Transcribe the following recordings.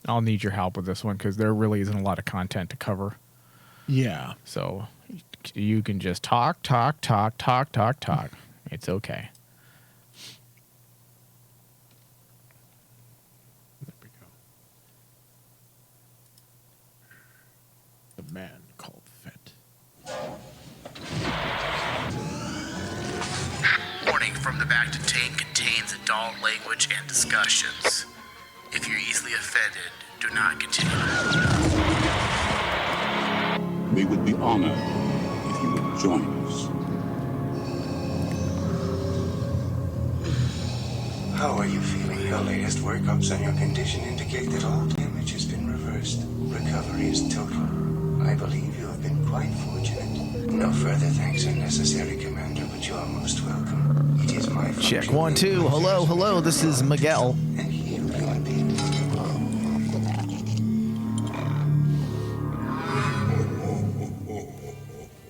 I'll need your help with this one because there really isn't a lot of content to cover. Yeah. So you can just talk. It's okay. There we go. The man called Fett. Warning from the Bacta tank contains adult language and discussions. If you're easily offended, do not continue. We would be honored if you would join us. How are you feeling? Your latest workups on your condition indicate that all damage has been reversed. Recovery is total. I believe you have been quite fortunate. No further thanks are necessary, Commander, but you are most welcome. It is my function. Check 1, 2. Hello. This is Miguel. And heal your being.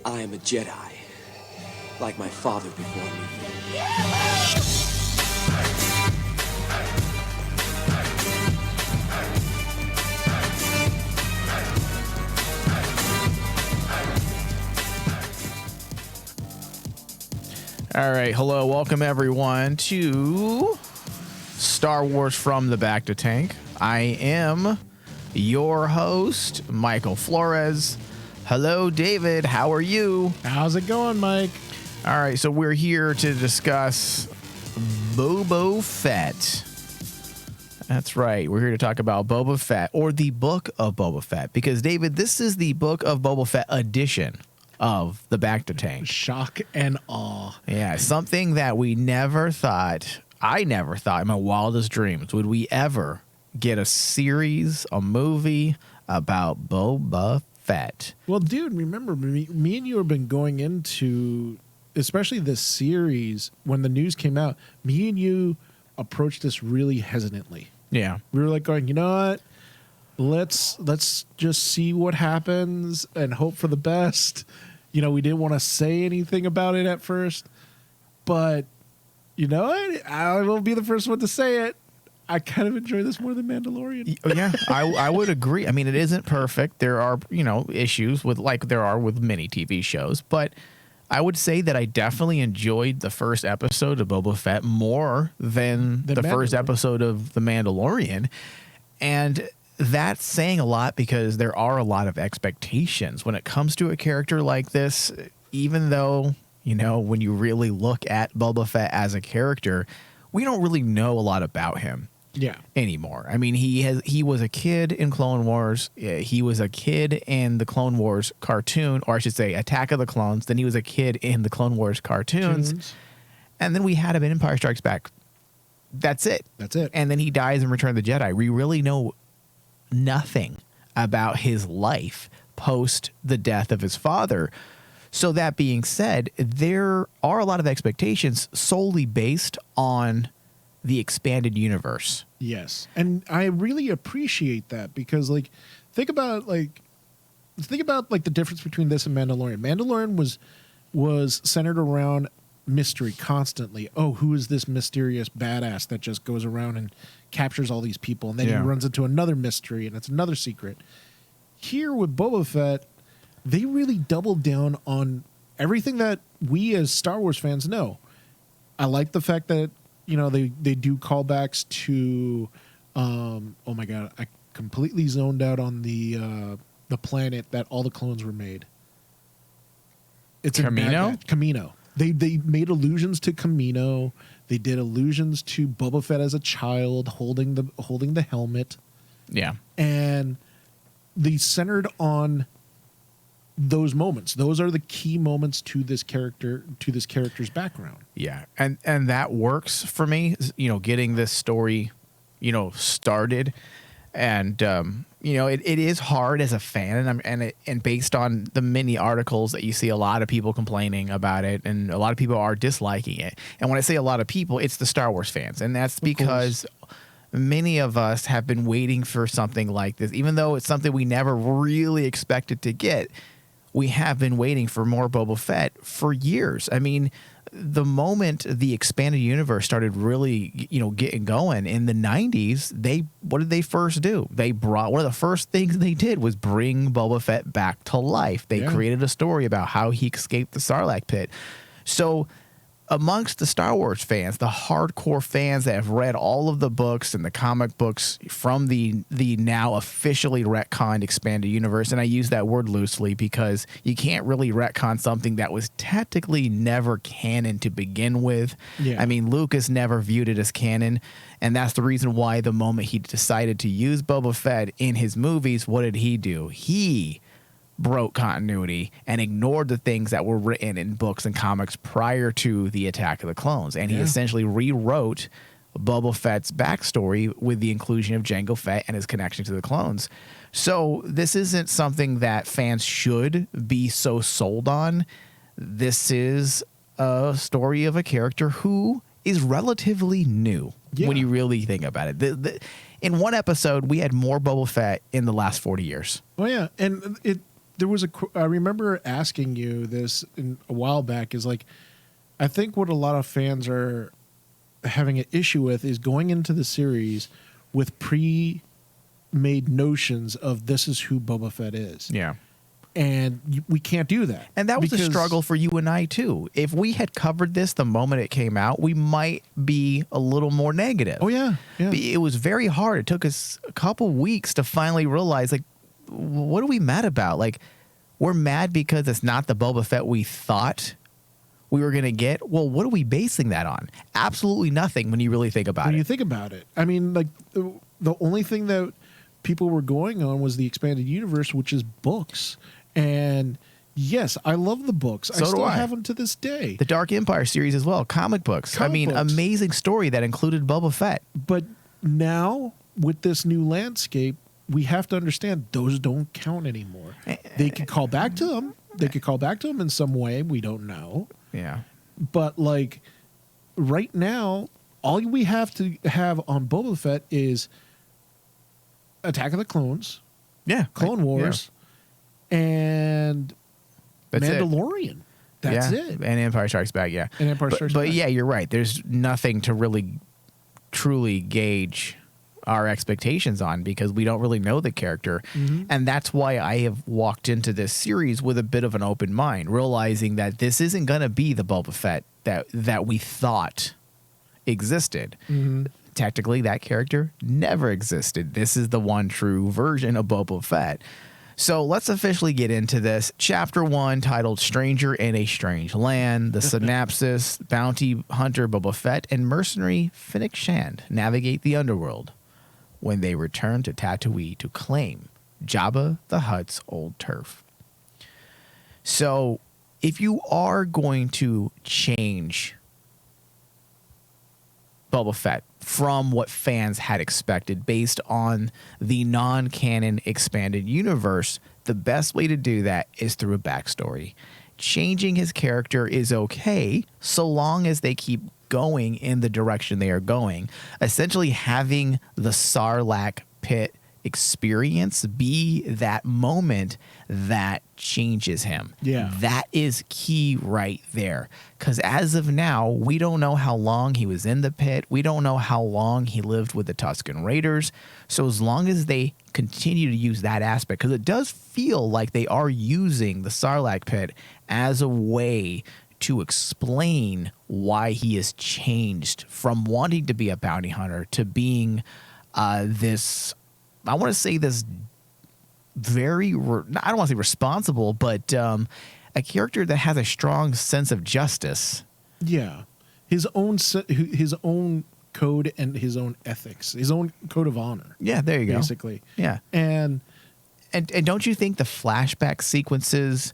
I am a Jedi, like my father before me. All right. Hello. Welcome, everyone, to Star Wars from the Bacta Tank. I am your host, Michael Flores. Hello, David. How are you? How's it going, Mike? All right. So we're here to discuss Boba Fett. That's right. We're here to talk about Boba Fett, or the Book of Boba Fett, because, David, this is the Book of Boba Fett edition of the Bacta Tank. Shock and awe. Yeah, something that I never thought in my wildest dreams would we ever get a series, a movie about Boba Fett. Well, dude, remember, me and you have been going into, especially this series, when the news came out, me and you approached this really hesitantly. Yeah. We were like going, you know what? Let's just see what happens and hope for the best. You know, we didn't want to say anything about it at first, but you know what? I will be the first one to say it. I kind of enjoy this more than Mandalorian. Yeah, I would agree. I mean, it isn't perfect. There are, issues with, like there are with many TV shows, but I would say that I definitely enjoyed the first episode of Boba Fett more than the first episode of The Mandalorian. And that's saying a lot because there are a lot of expectations when it comes to a character like this, even though, when you really look at Boba Fett as a character, we don't really know a lot about him. Yeah. Anymore. I mean, he was a kid in Clone Wars. He was a kid in the Clone Wars cartoon, or I should say Attack of the Clones. Then he was a kid in the Clone Wars cartoons. And then we had him in Empire Strikes Back. That's it. And then he dies in Return of the Jedi. We really know nothing about his life post the death of his father. So that being said, there are a lot of expectations solely based on the expanded universe. Yes. And I really appreciate that because think about the difference between this and Mandalorian. Mandalorian was centered around mystery constantly. Oh, who is this mysterious badass that just goes around and captures all these people, and then he runs into another mystery and it's another secret. Here with Boba Fett, they really doubled down on everything that we as Star Wars fans know. I like the fact that they do callbacks to oh my god, I completely zoned out on the planet that all the clones were made. It's Kamino? Kamino. They made allusions to Kamino. They did allusions to Boba Fett as a child holding the helmet. Yeah. And they centered on those moments. Those are the key moments to this character's background. Yeah. And that works for me, getting this story, started. And it is hard as a fan, and based on the many articles that you see, a lot of people complaining about it, and a lot of people are disliking it. And when I say a lot of people, it's the Star Wars fans, and that's because many of us have been waiting for something like this, even though it's something we never really expected to get. we have been waiting for more Boba Fett for years. I mean, the moment the expanded universe started really, getting going in the 90s, what did they first do? One of the first things they did was bring Boba Fett back to life. They created a story about how he escaped the Sarlacc pit. So amongst the Star Wars fans, the hardcore fans that have read all of the books and the comic books from the now officially retconned expanded universe, and I use that word loosely because you can't really retcon something that was technically never canon to begin with. Yeah. I mean, Lucas never viewed it as canon, and that's the reason why the moment he decided to use Boba Fett in his movies, what did he do? He broke continuity and ignored the things that were written in books and comics prior to the Attack of the Clones. And he essentially rewrote Boba Fett's backstory with the inclusion of Jango Fett and his connection to the clones. So this isn't something that fans should be so sold on. This is a story of a character who is relatively new when you really think about it. In one episode, we had more Boba Fett in the last 40 years. Oh, yeah. And there was I remember asking you this a while back, is like, I think what a lot of fans are having an issue with is going into the series with pre-made notions of this is who Boba Fett is. Yeah. And we can't do that. And that was a struggle for you and I, too. If we had covered this the moment it came out, we might be a little more negative. Oh, yeah. Yeah. It was very hard. It took us a couple weeks to finally realize, like, what are we mad about? Like, we're mad because it's not the Boba Fett we thought we were going to get. Well, what are we basing that on? Absolutely nothing when you really think about it. When you think about it. I mean, like, the only thing that people were going on was the expanded universe, which is books. And yes, I love the books. So I still do I. have them to this day. The Dark Empire series as well, comic books. Comic books. Amazing story that included Boba Fett. But now, with this new landscape, we have to understand those don't count anymore. They could call back to them. They could call back to them in some way. We don't know. Yeah. But, like, right now, all we have to have on Boba Fett is Attack of the Clones, Clone Wars, and That's Mandalorian. it. That's it. And Empire Strikes Back, yeah. And Empire Strikes But Back. yeah, you're right. There's nothing to really truly gauge our expectations on because we don't really know the character. And that's why I have walked into this series with a bit of an open mind, realizing that this isn't going to be the Boba Fett that we thought existed. Technically, that character never existed. This is the one true version of Boba Fett. So let's officially get into this. Chapter 1, titled Stranger in a Strange Land. The synopsis: bounty hunter Boba Fett and mercenary Fennec Shand navigate the underworld when they return to Tatooine to claim Jabba the Hutt's old turf. So if you are going to change Boba Fett from what fans had expected based on the non-canon expanded universe, the best way to do that is through a backstory. Changing his character is okay so long as they keep going in the direction they are going. Essentially having the Sarlacc pit experience be that moment that changes him. Yeah. That is key right there. Because as of now, we don't know how long he was in the pit. We don't know how long he lived with the Tusken Raiders. So as long as they continue to use that aspect, because it does feel like they are using the Sarlacc pit as a way to explain why he has changed from wanting to be a bounty hunter to being this, I want to say this very, I don't want to say responsible, but a character that has a strong sense of justice. Yeah. His own code and his own ethics, his own code of honor. Yeah, there you go. Basically. Yeah. And don't you think the flashback sequences,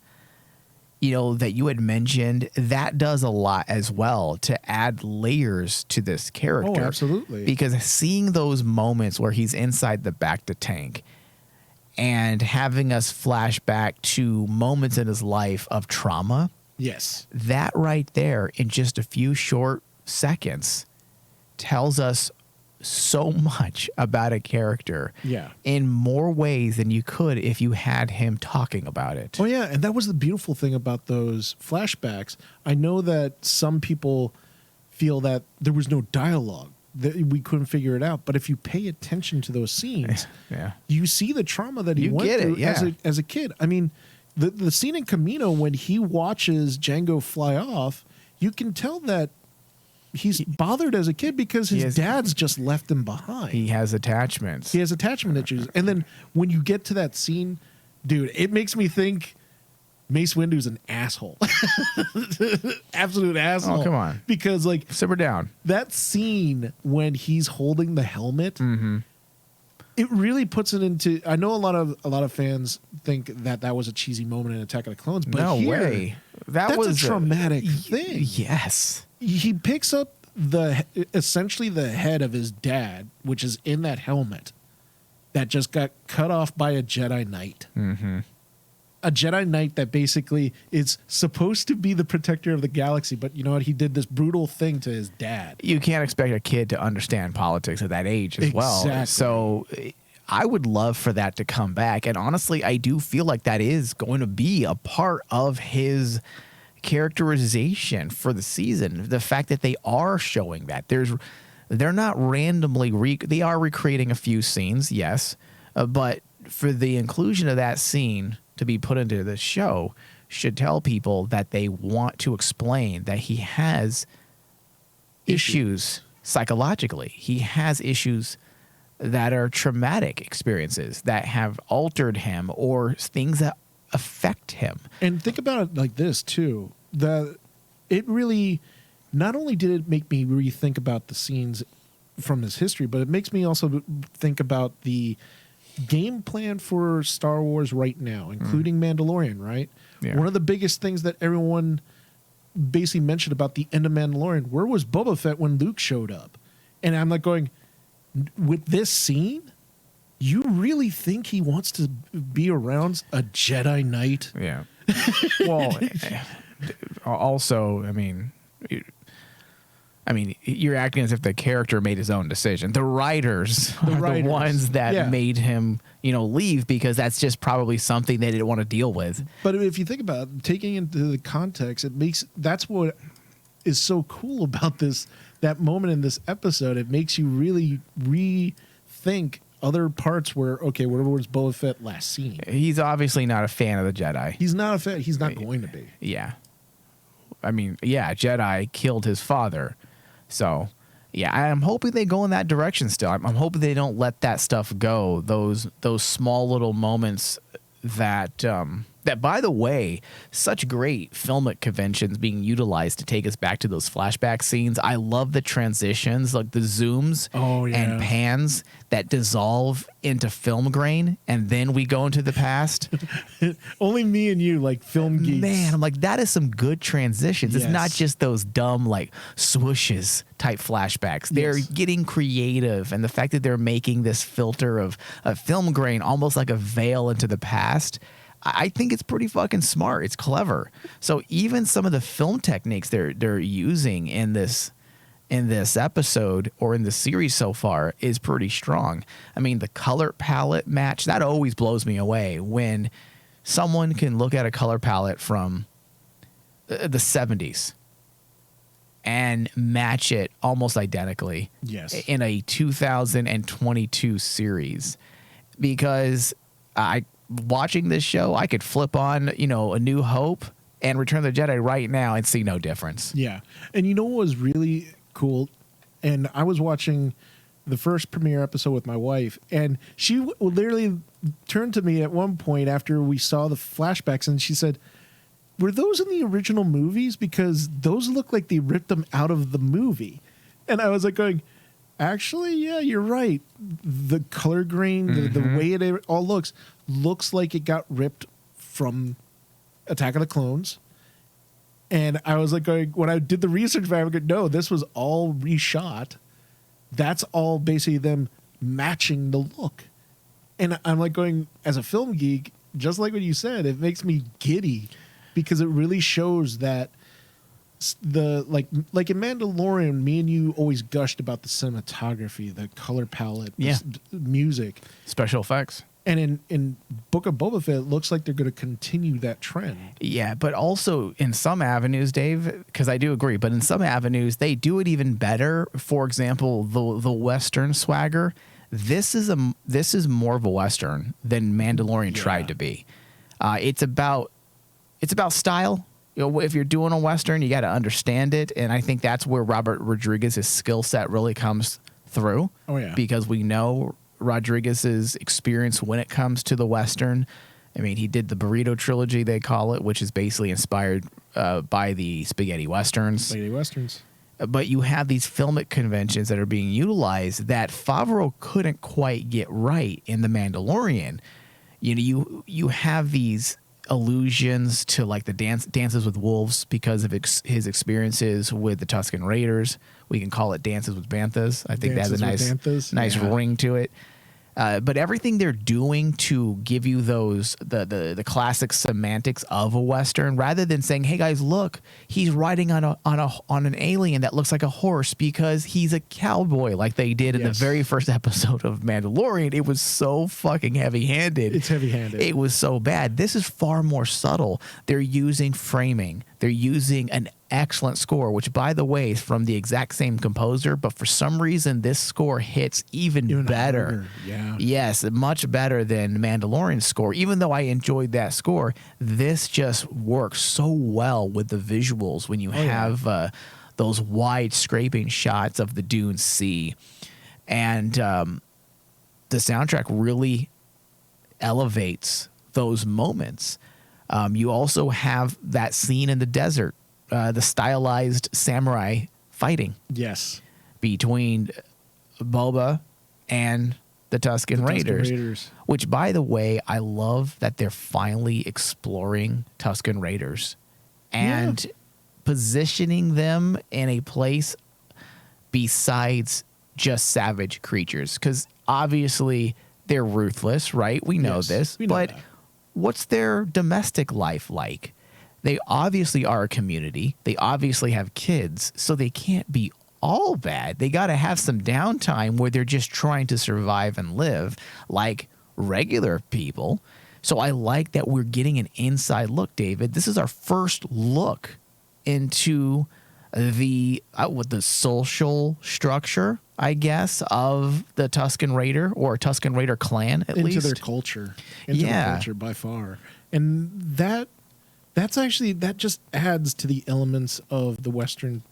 that you had mentioned, that does a lot as well to add layers to this character. Oh, absolutely. Because seeing those moments where he's inside the Bacta tank and having us flash back to moments in his life of trauma, yes, that right there in just a few short seconds tells us so much about a character Yeah. in more ways than you could if you had him talking about it. Oh yeah, and that was the beautiful thing about those flashbacks. I know that some people feel that there was no dialogue, that we couldn't figure it out. But if you pay attention to those scenes, Yeah. you see the trauma that he You went get it, through yeah. as a kid. I mean, the scene in Kamino when he watches Django fly off, you can tell that he's bothered as a kid because his dad's just left him behind. He has attachments. He has attachment issues. And then when you get to that scene, dude, it makes me think Mace Windu's an asshole. Absolute asshole. Oh, come on. Because like Simmer down. that scene when he's holding the helmet, it really puts it into. I know a lot of fans think that was a cheesy moment in Attack of the Clones, but No here, way. that's was a traumatic thing. Yes. He picks up essentially the head of his dad, which is in that helmet that just got cut off by a Jedi Knight. Mm-hmm. A Jedi Knight that basically is supposed to be the protector of the galaxy, but you know what? He did this brutal thing to his dad. You can't expect a kid to understand politics at that age as well. Exactly. So I would love for that to come back. And honestly, I do feel like that is going to be a part of his characterization for the season. The fact that they are showing that they're not randomly they are recreating a few scenes, yes, but for the inclusion of that scene to be put into the show should tell people that they want to explain that he has issues psychologically. He has issues that are traumatic experiences that have altered him or things that affect him. And think about it like this too. It really not only did it make me rethink about the scenes from this history, but it makes me also think about the game plan for Star Wars right now, including Mandalorian, right? Yeah. One of the biggest things that everyone basically mentioned about the end of Mandalorian, where was Boba Fett when Luke showed up? And I'm like going, with this scene, you really think he wants to be around a Jedi Knight? Yeah. Well, also, I mean, you're acting as if the character made his own decision. The writers are the ones that made him, leave because that's just probably something they didn't want to deal with. But if you think about it, taking into the context, that's what is so cool about that moment in this episode. It makes you really rethink other parts where was Boba Fett last seen? He's obviously not a fan of the Jedi. He's not a fan. He's not going to be. Yeah. I mean, yeah, Jedi killed his father. So, yeah, I'm hoping they go in that direction still. I'm hoping they don't let that stuff go. Those small little moments that, by the way, such great filmic conventions being utilized to take us back to those flashback scenes. I love the transitions, like the zooms and pans that dissolve into film grain, and then we go into the past. Only me and you, like film geeks. Man, I'm like, that is some good transitions. Yes. It's not just those dumb, like, swooshes type flashbacks. They're getting creative, and the fact that they're making this filter of film grain almost like a veil into the past, I think it's pretty fucking smart. It's clever. So even some of the film techniques they're using in this episode or in the series so far is pretty strong. I mean, the color palette match, that always blows me away when someone can look at a color palette from the 70s and match it almost identically in a 2022 series. Because watching this show, I could flip on, A New Hope and Return of the Jedi right now and see no difference. Yeah. And you know what was really cool? And I was watching the first premiere episode with my wife, and she literally turned to me at one point after we saw the flashbacks, and she said, "Were those in the original movies? Because those look like they ripped them out of the movie." And I was like going, actually, yeah, you're right. The color grain, the way it all looks like it got ripped from Attack of the Clones. And I was like going, when I did the research, I was like, no, this was all reshot. That's all basically them matching the look. And I'm like going, as a film geek, just like what you said, it makes me giddy because it really shows that like in Mandalorian, me and you always gushed about the cinematography, the color palette, music, Special effects. and in Book of Boba Fett, it looks like they're going to continue that trend. Yeah, but also in some avenues, Dave, because I do agree, but in some avenues they do it even better. For example, the Western swagger. This is more of a Western than Mandalorian tried to be. It's about style. You know, if you're doing a Western, you got to understand it, and I think that's where Robert Rodriguez's skill set really comes through. Oh yeah, because we know Rodriguez's experience when it comes to the Western. I mean, he did the Burrito trilogy, they call it, which is basically inspired by the spaghetti westerns. Spaghetti westerns. But you have these filmic conventions that are being utilized that Favreau couldn't quite get right in The Mandalorian. You know, you have these allusions to like the Dances with Wolves because of his experiences with the Tusken Raiders. We can call it Dances with Banthas. I think Dances that has a nice ring to it. But everything they're doing to give you those the classic semantics of a Western, rather than saying, "Hey guys, look, he's riding on an alien that looks like a horse because he's a cowboy," like they did in the very first episode of Mandalorian. It was so fucking heavy-handed. It's heavy-handed. It was so bad. This is far more subtle. They're using framing. They're using an excellent score, which, by the way, is from the exact same composer, but for some reason this score hits even better. Harder. Yeah. Yes, much better than Mandalorian's score. Even though I enjoyed that score, this just works so well with the visuals when you have those wide scraping shots of the Dune Sea. And the soundtrack really elevates those moments. You also have that scene in the desert, the stylized samurai fighting. Yes. Between Boba and the Tusken Raiders. Which, by the way, I love that they're finally exploring Tusken Raiders and positioning them in a place besides just savage creatures. Because obviously they're ruthless, right? We know this. We know but that. What's their domestic life like? They obviously are a community. They obviously have kids, so they can't be all bad. They got to have some downtime where they're just trying to survive and live like regular people. So I like that we're getting an inside look, David. This is our first look into the social structure, I guess, of the Tusken Raider or Tusken Raider clan, at least. Into their culture. Into the culture by far. And that just adds to the elements of the Western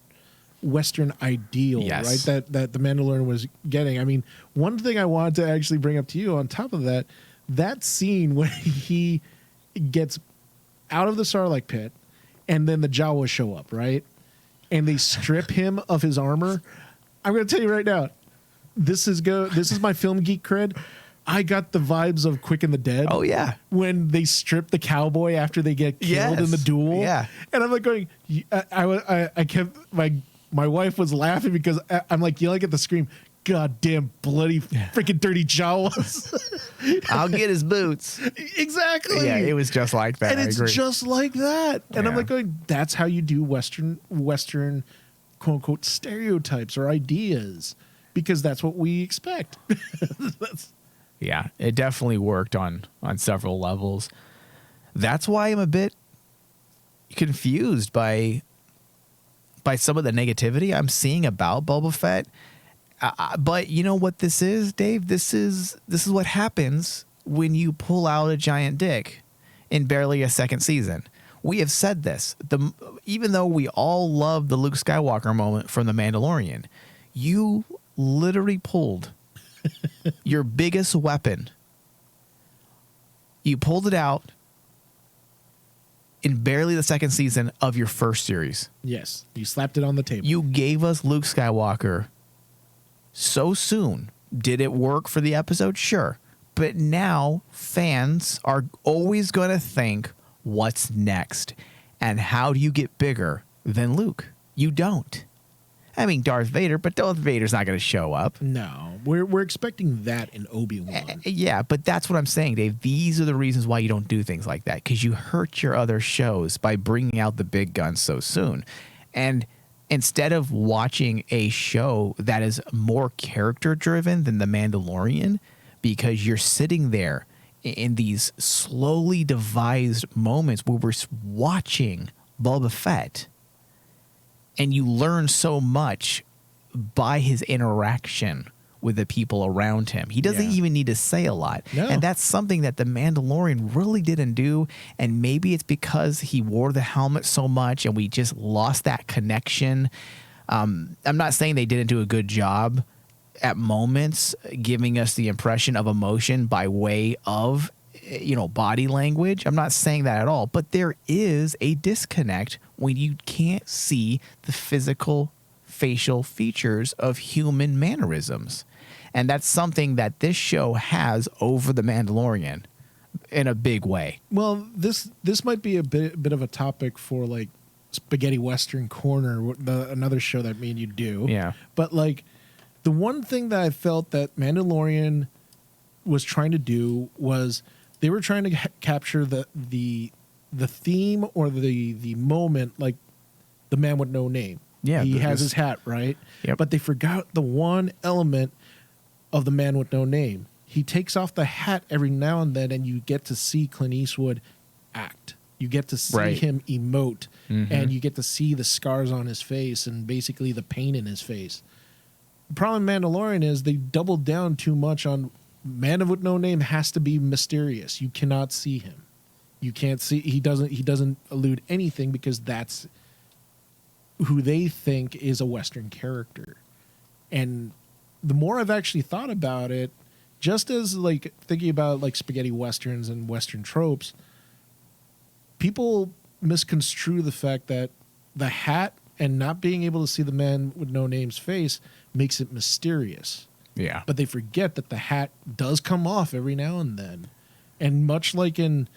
ideal, right? That the Mandalorian was getting. I mean, one thing I wanted to actually bring up to you on top of that scene when he gets out of the Sarlacc pit and then the Jawas show up, right? And they strip him of his armor. I'm going to tell you right now, this is my film geek cred. I got the vibes of Quick and the Dead. Oh, yeah. When they strip the cowboy after they get killed in the duel. Yeah. And I'm like going, I kept, my wife was laughing because I'm like yelling at the screen, goddamn bloody freaking dirty Jawas. I'll get his boots. Exactly. Yeah, it was just like that. And it's just like that. And I'm Yeah. like going, that's how you do Western quote unquote stereotypes or ideas, because that's what we expect. Yeah, it definitely worked on several levels. That's why I'm a bit confused by some of the negativity I'm seeing about Boba Fett. But you know what this is, Dave? This is what happens when you pull out a giant dick in barely a second season. We have said this. Even though we all love the Luke Skywalker moment from The Mandalorian, you literally pulled your biggest weapon. You pulled it out in barely the second season of your first series. Yes. You slapped it on the table. You gave us Luke Skywalker so soon. Did it work for the episode? Sure. But now fans are always going to think, what's next? And how do you get bigger than Luke? You don't. I mean, Darth Vader, but Darth Vader's not going to show up. No, we're expecting that in Obi-Wan. Yeah, but that's what I'm saying, Dave. These are the reasons why you don't do things like that, because you hurt your other shows by bringing out the big guns so soon. And instead of watching a show that is more character driven than The Mandalorian, because you're sitting there in these slowly devised moments where we're watching Boba Fett, and you learn so much by his interaction with the people around him. He doesn't even need to say a lot. No. And that's something that The Mandalorian really didn't do. And maybe it's because he wore the helmet so much and we just lost that connection. I'm not saying they didn't do a good job at moments giving us the impression of emotion by way of, body language. I'm not saying that at all. But there is a disconnect when you can't see the physical facial features of human mannerisms. And that's something that this show has over The Mandalorian in a big way. Well, this might be a bit of a topic for like Spaghetti Western Corner, another show that me and you do. Yeah. But like the one thing that I felt that Mandalorian was trying to do was they were trying to capture the theme or the moment, like the man with no name. Yeah, he has his hat, right? Yep. But they forgot the one element of the man with no name. He takes off the hat every now and then, and you get to see Clint Eastwood act. You get to see him emote, and you get to see the scars on his face and basically the pain in his face. The problem with Mandalorian is they doubled down too much on man with no name has to be mysterious. You cannot see him. You can't see. He doesn't allude anything because that's who they think is a Western character. And the more I've actually thought about it, just as like thinking about like spaghetti westerns and Western tropes, people misconstrue the fact that the hat and not being able to see the man with no name's face makes it mysterious. Yeah. But they forget that the hat does come off every now and then. And much like in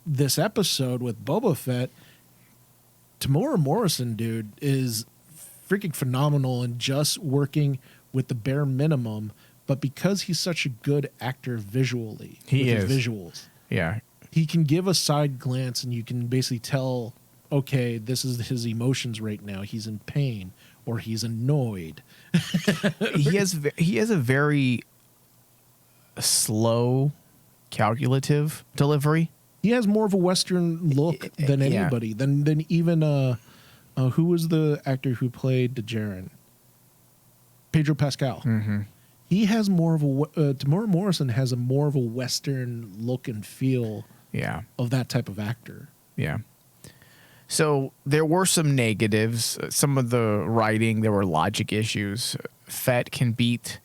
this episode with Boba Fett, Tamora Morrison, dude, is freaking phenomenal and just working with the bare minimum. But because he's such a good actor visually, his visuals, he can give a side glance and you can basically tell, okay, this is his emotions right now. He's in pain or he's annoyed. he has a very slow, calculative delivery. He has more of a Western look than anybody. Than even who was the actor who played DeJaren? Pedro Pascal. Mm-hmm. He has more of a Tamora Morrison has a more of a Western look and feel. Of that type of actor. Yeah. So there were some negatives. Some of the writing, there were logic issues. Fett can beat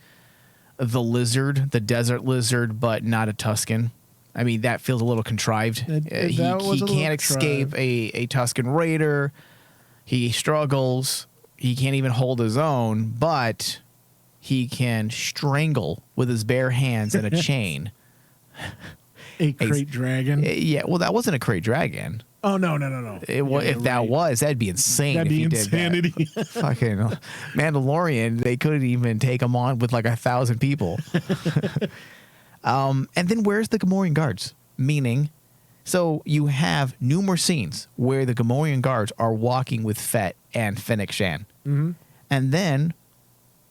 the lizard, the desert lizard, but not a Tusken. I mean, that feels a little contrived. He can't escape a Tusken Raider. He struggles. He can't even hold his own, but he can strangle with his bare hands and a chain. A crate dragon. Yeah, well, that wasn't a crate dragon. Oh, no. If that was, that'd be insane. That'd be insanity. Did that. Fucking Mandalorian, they couldn't even take him on with like 1,000 people. And then where's the Gamorrean guards? Meaning, so you have numerous scenes where the Gamorrean guards are walking with Fett and Fennec Shan. Mm-hmm. And then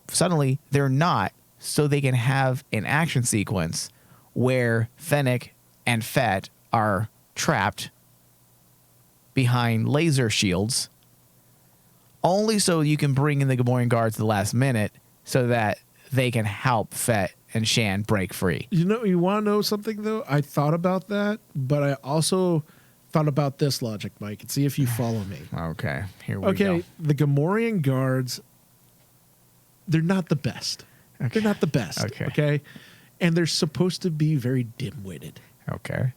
suddenly they're not, so they can have an action sequence where Fennec and Fett are trapped behind laser shields, only so you can bring in the Gamorrean guards at the last minute so that they can help Fett and Shan break free. You want to know something, though? I thought about that, but I also thought about this logic, Mike, and see if you follow me. Okay, here we go. Okay, the Gamorrean guards, they're not the best. Okay. They're not the best. Okay? And they're supposed to be very dim-witted. Okay.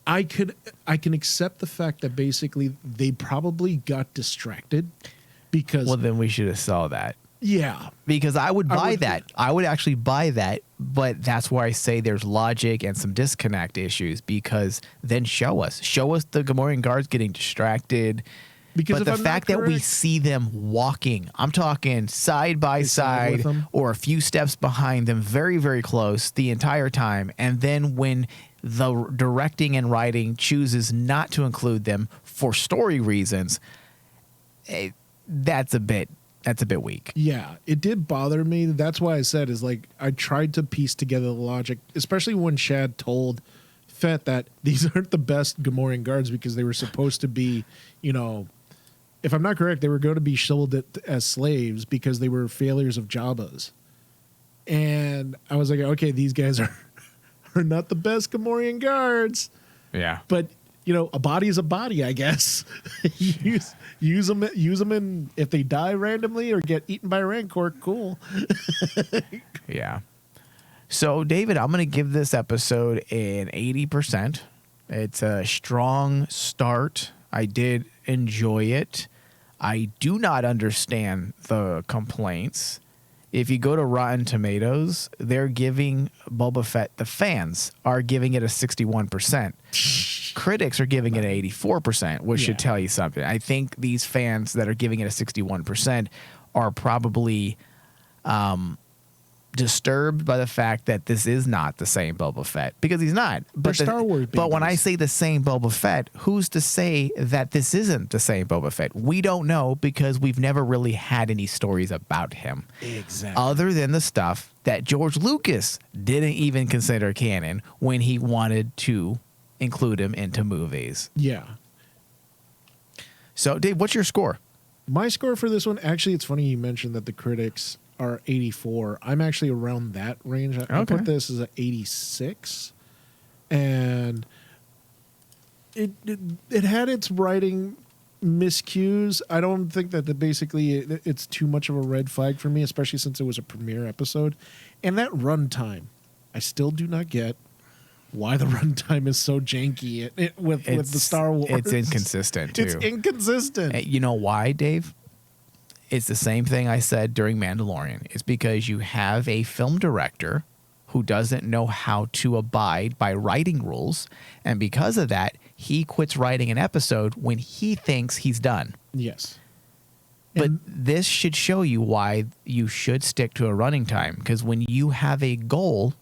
I can accept the fact that basically they probably got distracted because... Well, then we should have saw that. Yeah. Because I would buy that. I would actually buy that, but that's where I say there's logic and some disconnect issues, because then show us the Gamorrean guards getting distracted. Because but the fact that we see them walking, I'm talking side by side or a few steps behind them, very, very close the entire time. And then when the directing and writing chooses not to include them for story reasons, that's a bit weak. Yeah, it did bother me. That's why I said is like I tried to piece together the logic, especially when Shad told Fett that these aren't the best Gamorrean guards because they were supposed to be, you know, if I'm not correct, they were going to be sold as slaves because they were failures of Jabba's. And I was like, okay, these guys are not the best Gamorrean guards. Yeah. But, you know, a body is a body, I guess. use them in, if they die randomly or get eaten by a Rancor, cool. Yeah. So, David, I'm going to give this episode an 80%. It's a strong start. I did enjoy it. I do not understand the complaints. If you go to Rotten Tomatoes, they're giving Boba Fett, the fans are giving it a 61%. Critics are giving it an 84%, which should tell you something. I think these fans that are giving it a 61% are probably disturbed by the fact that this is not the same Boba Fett, because he's not. But Star Wars But when I say the same Boba Fett, who's to say that this isn't the same Boba Fett? We don't know because we've never really had any stories about him. Exactly. Other than the stuff that George Lucas didn't even consider canon when he wanted to include him into movies. Yeah. So, Dave, what's your score? My score for this one, actually, it's funny you mentioned that the critics are 84. I'm actually around that range. I put this as an 86. And it had its writing miscues. I don't think that it's too much of a red flag for me, especially since it was a premiere episode. And that runtime, I still do not get why the runtime is so janky with the Star Wars. It's inconsistent, too. It's inconsistent. You know why, Dave? It's the same thing I said during Mandalorian. It's because you have a film director who doesn't know how to abide by writing rules. And because of that, he quits writing an episode when he thinks he's done. Yes. But this should show you why you should stick to a running time. Because when you have a goal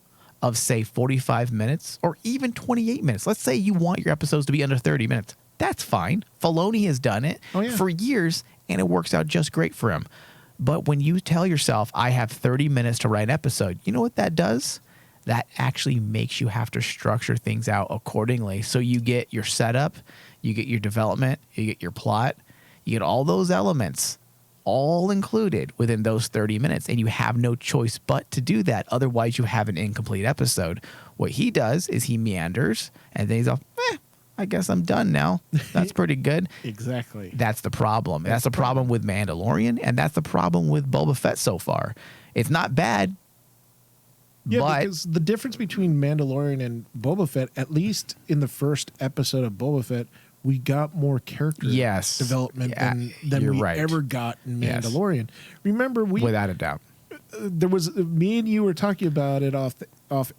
of, say, 45 minutes or even 28 minutes, let's say you want your episodes to be under 30 minutes. That's fine. Filoni has done it for years, and it works out just great for him. But when you tell yourself, I have 30 minutes to write an episode, you know what that does? That actually makes you have to structure things out accordingly. So you get your setup, you get your development, you get your plot, you get all those elements all included within those 30 minutes, and you have no choice but to do that. Otherwise, you have an incomplete episode. What he does is he meanders, and then he's off, I guess I'm done now. That's pretty good. Exactly. That's the problem. That's the problem with Mandalorian, and that's the problem with Boba Fett so far. It's not bad. Yeah, but because the difference between Mandalorian and Boba Fett, at least in the first episode of Boba Fett, we got more character development than we ever got in Mandalorian. Remember, without a doubt. There was me and you were talking about it off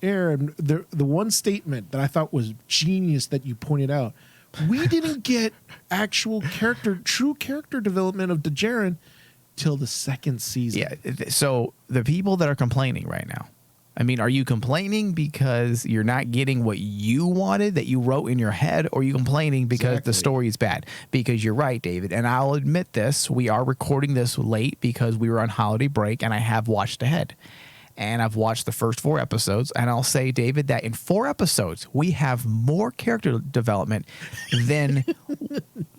air, and the one statement that I thought was genius that you pointed out, we didn't get true character development of Djarin till the second season. Yeah. So the people that are complaining right now, I mean, are you complaining because you're not getting what you wanted that you wrote in your head, or are you complaining because the story is bad? Because you're right, David, and I'll admit this, we are recording this late because we were on holiday break, and I have watched ahead. And I've watched the first 4 episodes, and I'll say, David, that in 4 episodes, we have more character development than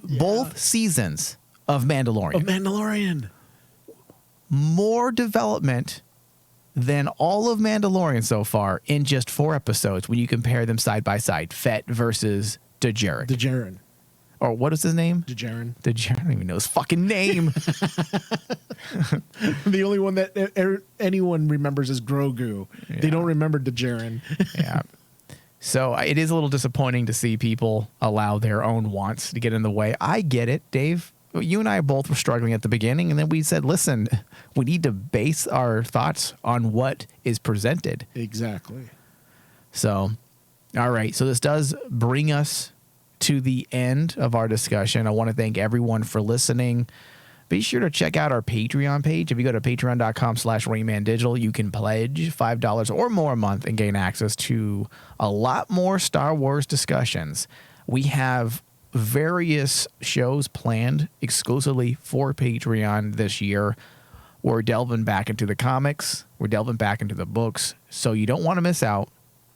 both seasons of Mandalorian. More development than all of Mandalorian so far in just 4 episodes when you compare them side by side. Fett versus Djarin. Or what is his name? Djarin. I don't even know his fucking name. The only one that anyone remembers is Grogu. Yeah. They don't remember Djarin. Yeah. So it is a little disappointing to see people allow their own wants to get in the way. I get it, Dave. You and I both were struggling at the beginning, and then we said, listen, we need to base our thoughts on what is presented. Exactly. So, all right. So this does bring us to the end of our discussion. I want to thank everyone for listening. Be sure to check out our Patreon page. If you go to patreon.com/RaymanDigital, you can pledge $5 or more a month and gain access to a lot more Star Wars discussions. We have various shows planned exclusively for Patreon this year. We're delving back into the comics. We're delving back into the books. So you don't want to miss out.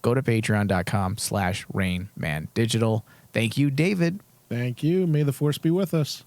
Go to patreon.com/RainManDigital. Thank you, David. Thank you. May the force be with us.